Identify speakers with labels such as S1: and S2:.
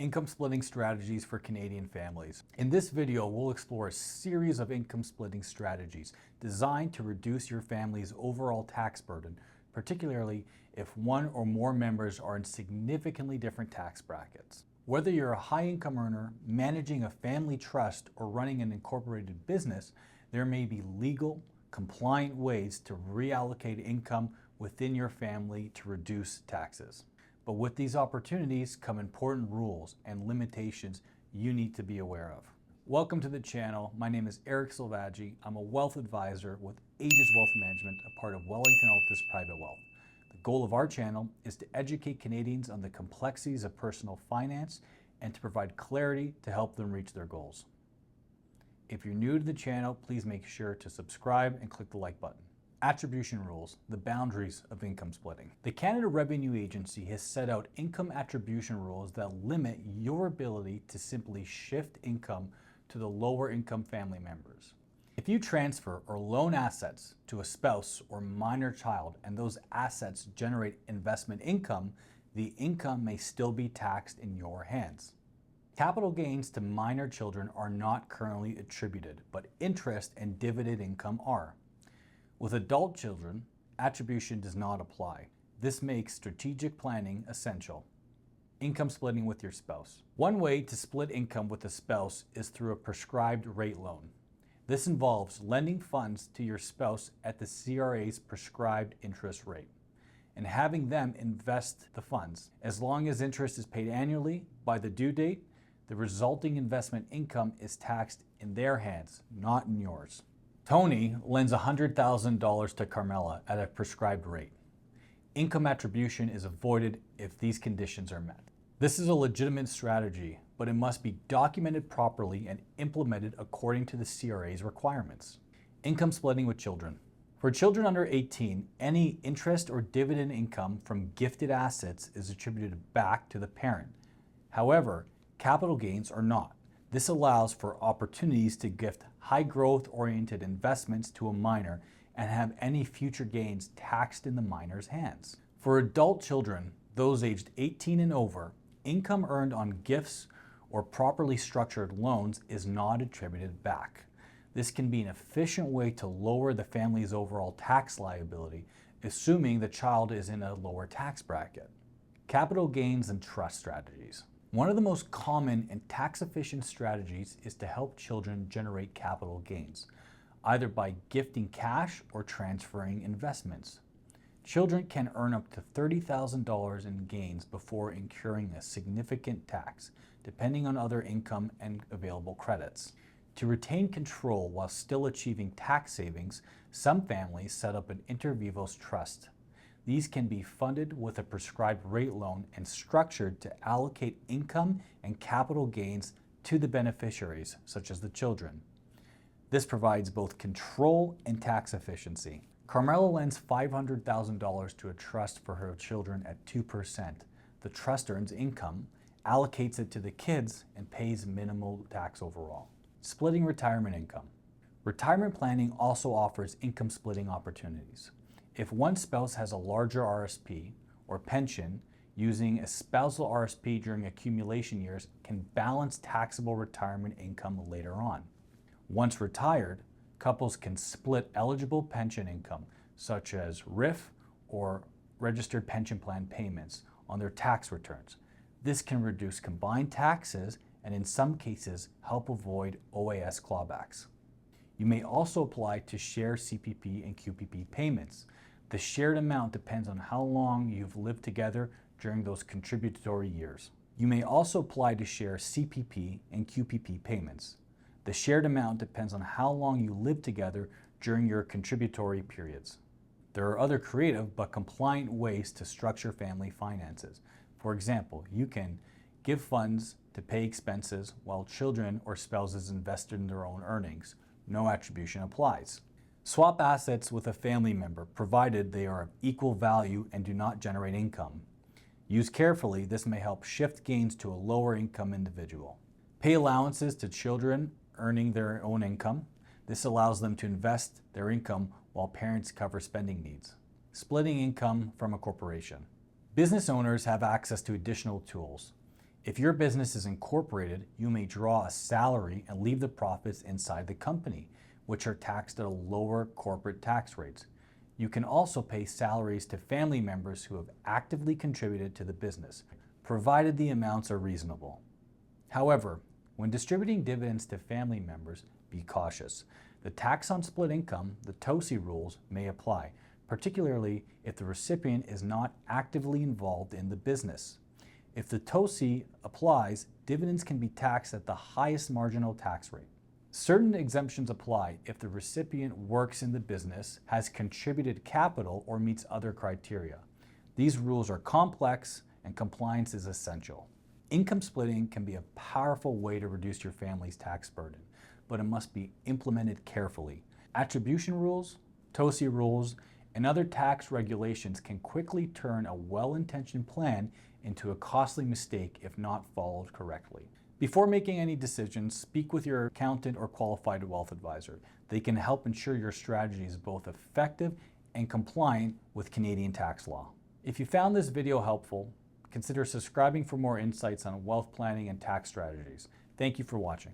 S1: Income splitting strategies for Canadian families. In this video, we'll explore a series of income splitting strategies designed to reduce your family's overall tax burden, particularly if one or more members are in significantly different tax brackets. Whether you're a high income earner, managing a family trust, or running an incorporated business, there may be legal, compliant ways to reallocate income within your family to reduce taxes. But with these opportunities come important rules and limitations you need to be aware of. Welcome to the channel. My name is Eric Silvaggi. I'm a wealth advisor with Aegis Wealth Management, a part of Wellington Altus Private Wealth. The goal of our channel is to educate Canadians on the complexities of personal finance and to provide clarity to help them reach their goals. If you're new to the channel, please make sure to subscribe and click the like button. Attribution rules, the boundaries of income splitting. The Canada Revenue Agency has set out income attribution rules that limit your ability to simply shift income to the lower income family members. If you transfer or loan assets to a spouse or minor child and those assets generate investment income, the income may still be taxed in your hands. Capital gains to minor children are not currently attributed, but interest and dividend income are. With adult children, attribution does not apply. This makes strategic planning essential. Income splitting with your spouse. One way to split income with a spouse is through a prescribed rate loan. This involves lending funds to your spouse at the CRA's prescribed interest rate and having them invest the funds. As long as interest is paid annually by the due date, the resulting investment income is taxed in their hands, not in yours. Tony lends $100,000 to Carmela at a prescribed rate. Income attribution is avoided if these conditions are met. This is a legitimate strategy, but it must be documented properly and implemented according to the CRA's requirements. Income splitting with children. For children under 18, any interest or dividend income from gifted assets is attributed back to the parent. However, capital gains are not. This allows for opportunities to gift high growth oriented investments to a minor and have any future gains taxed in the minor's hands. For adult children, those aged 18 and over, income earned on gifts or properly structured loans is not attributed back. This can be an efficient way to lower the family's overall tax liability, assuming the child is in a lower tax bracket. Capital gains and trust strategies. One of the most common and tax-efficient strategies is to help children generate capital gains, either by gifting cash or transferring investments. Children can earn up to $30,000 in gains before incurring a significant tax, depending on other income and available credits. To retain control while still achieving tax savings, some families set up an inter vivos trust. These can be funded with a prescribed rate loan and structured to allocate income and capital gains to the beneficiaries, such as the children. This provides both control and tax efficiency. Carmela lends $500,000 to a trust for her children at 2%. The trust earns income, allocates it to the kids, and pays minimal tax overall. Splitting retirement income. Retirement planning also offers income splitting opportunities. If one spouse has a larger RRSP or pension, using a spousal RRSP during accumulation years can balance taxable retirement income later on. Once retired, couples can split eligible pension income, such as RIF or registered pension plan payments, on their tax returns. This can reduce combined taxes and in some cases help avoid OAS clawbacks. You may also apply to share CPP and QPP payments. The shared amount depends on how long you've lived together during those contributory years. You may also apply to share CPP and QPP payments. The shared amount depends on how long you lived together during your contributory periods. There are other creative but compliant ways to structure family finances. For example, you can give funds to pay expenses while children or spouses invested in their own earnings. No attribution applies. Swap assets with a family member, provided they are of equal value and do not generate income. Used carefully, this may help shift gains to a lower income individual. Pay allowances to children earning their own income. This allows them to invest their income while parents cover spending needs. Splitting income from a corporation. Business owners have access to additional tools. If your business is incorporated, you may draw a salary and leave the profits inside the company, which are taxed at a lower corporate tax rates. You can also pay salaries to family members who have actively contributed to the business, provided the amounts are reasonable. However, when distributing dividends to family members, be cautious. The tax on split income, the TOSI rules, may apply, particularly if the recipient is not actively involved in the business. If the TOSI applies, dividends can be taxed at the highest marginal tax rate. Certain exemptions apply if the recipient works in the business, has contributed capital, or meets other criteria. These rules are complex and compliance is essential. Income splitting can be a powerful way to reduce your family's tax burden, but it must be implemented carefully. Attribution rules, TOSI rules, and other tax regulations can quickly turn a well-intentioned plan into a costly mistake if not followed correctly. Before making any decisions, speak with your accountant or qualified wealth advisor. They can help ensure your strategy is both effective and compliant with Canadian tax law. If you found this video helpful, consider subscribing for more insights on wealth planning and tax strategies. Thank you for watching.